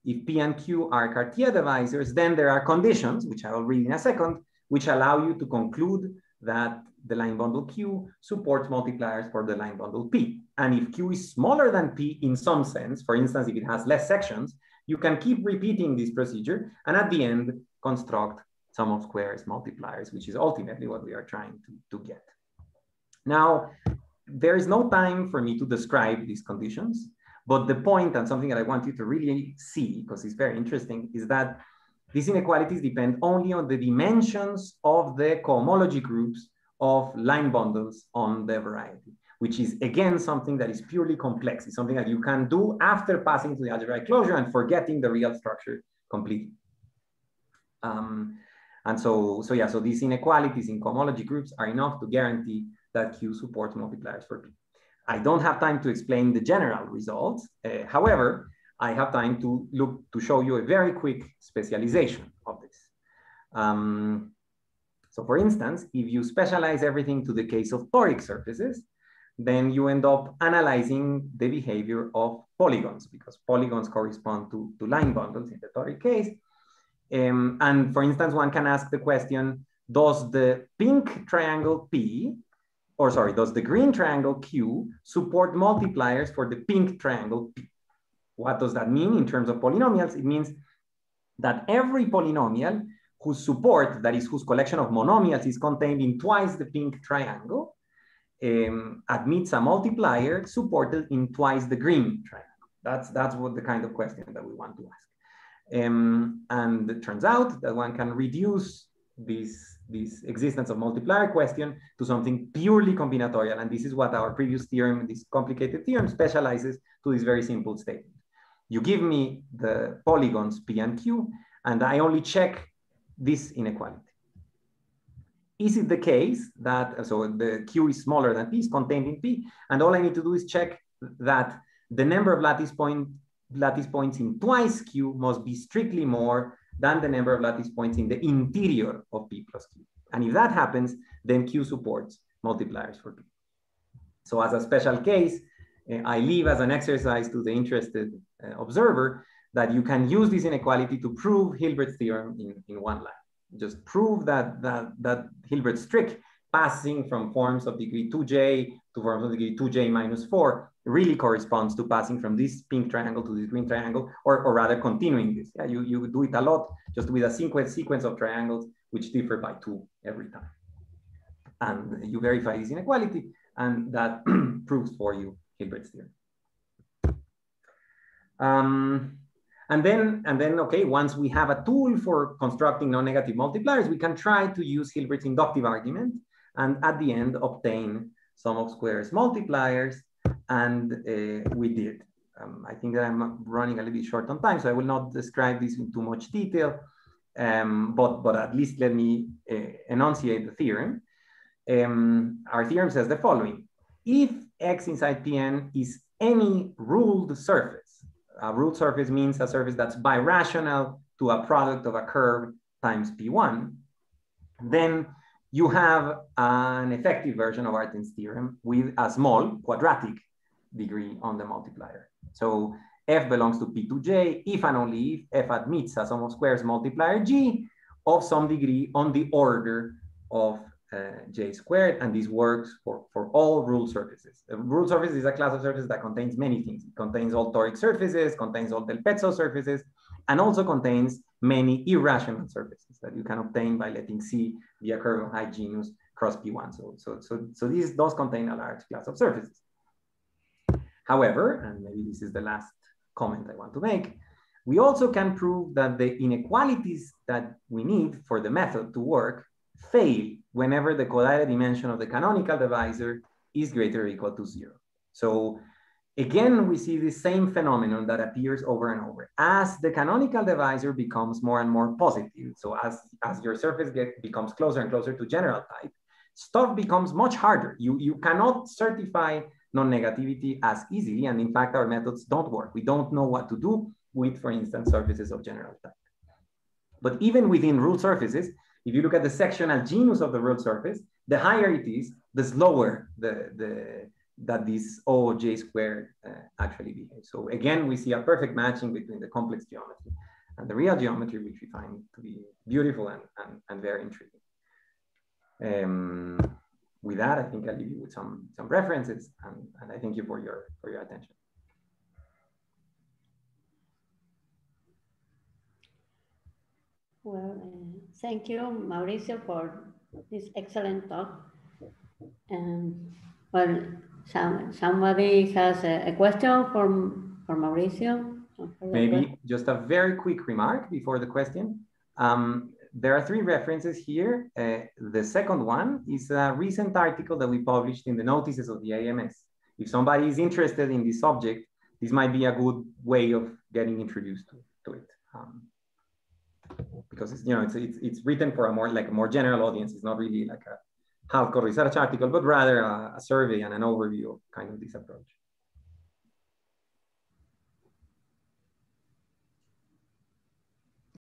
if P and Q are Cartier divisors, then there are conditions, which I will read in a second, which allow you to conclude that the line bundle Q supports multipliers for the line bundle P. And if Q is smaller than P in some sense, for instance, if it has less sections, you can keep repeating this procedure and at the end construct sum of squares multipliers, which is ultimately what we are trying to get. Now, there is no time for me to describe these conditions, but the point, and something that I want you to really see, because it's very interesting, is that these inequalities depend only on the dimensions of the cohomology groups of line bundles on the variety, which is, again, something that is purely complex. It's something that you can do after passing to the algebraic closure and forgetting the real structure completely. And so these inequalities in cohomology groups are enough to guarantee that Q supports multipliers for P. I don't have time to explain the general results. However, I have time to show you a very quick specialization of this. So for instance, if you specialize everything to the case of toric surfaces, then you end up analyzing the behavior of polygons, because polygons correspond to line bundles in the toric case. And for instance, one can ask the question, does the pink triangle P, or sorry, does the green triangle Q support multipliers for the pink triangle P? What does that mean in terms of polynomials? It means that every polynomial whose support, that is, whose collection of monomials is contained in twice the pink triangle, admits a multiplier supported in twice the green triangle. That's what the kind of question that we want to ask. And it turns out that one can reduce this existence of multiplier question to something purely combinatorial. And this is what our previous theorem, this complicated theorem, specializes to this very simple statement. You give me the polygons P and Q, and I only check this inequality. Is it the case that, so the Q is smaller than P, is contained in P, and all I need to do is check that the number of lattice points in twice Q must be strictly more than the number of lattice points in the interior of P plus Q. And if that happens, then Q supports multipliers for P. So as a special case, I leave as an exercise to the interested observer that you can use this inequality to prove Hilbert's theorem in one line. Just prove that Hilbert's trick, passing from forms of degree 2j to forms of degree 2j minus 4, really corresponds to passing from this pink triangle to this green triangle, or rather continuing this. Yeah, you do it a lot, just with a sequence of triangles which differ by 2 every time. And you verify this inequality, and that proves for you Hilbert's theorem. And then, okay, once we have a tool for constructing non-negative multipliers, we can try to use Hilbert's inductive argument, and at the end obtain sum of squares multipliers, and we did. I think that I'm running a little bit short on time, so I will not describe this in too much detail, but at least let me enunciate the theorem. Our theorem says the following: if X inside Pn is any ruled surface, a ruled surface means a surface that's birational to a product of a curve times P1, then you have an effective version of Artin's theorem with a small quadratic degree on the multiplier. So F belongs to P2J if and only if F admits a sum of squares multiplier G of some degree on the order of J squared, and this works for all ruled surfaces. A ruled surface is a class of surfaces that contains many things. It contains all toric surfaces, contains all del Pezzo surfaces, and also contains many irrational surfaces that you can obtain by letting C be a curve of high genus cross P1. So these does contain a large class of surfaces. However, and maybe this is the last comment I want to make, we also can prove that the inequalities that we need for the method to work fail whenever the codata dimension of the canonical divisor is greater or equal to 0. So again, we see the same phenomenon that appears over and over. As the canonical divisor becomes more and more positive, so as your surface becomes closer and closer to general type, stuff becomes much harder. You cannot certify non-negativity as easily, and in fact, our methods don't work. We don't know what to do with, for instance, surfaces of general type. But even within ruled surfaces, if you look at the sectional genus of the ruled surface, the higher it is, the slower that this OJ squared actually behaves. So again, we see a perfect matching between the complex geometry and the real geometry, which we find to be beautiful and very intriguing. With that, I think I'll leave you with some references, and I thank you for your attention. Well, thank you, Mauricio, for this excellent talk. Well, Somebody has a question for Mauricio? Maybe just a very quick remark before the question. There are three references here. The second one is a recent article that we published in the notices of the AMS. If somebody is interested in this subject, this might be a good way of getting introduced to it. Because it's written for a more general audience. It's not really like a hardcore research article, but rather a survey and an overview of kind of this approach.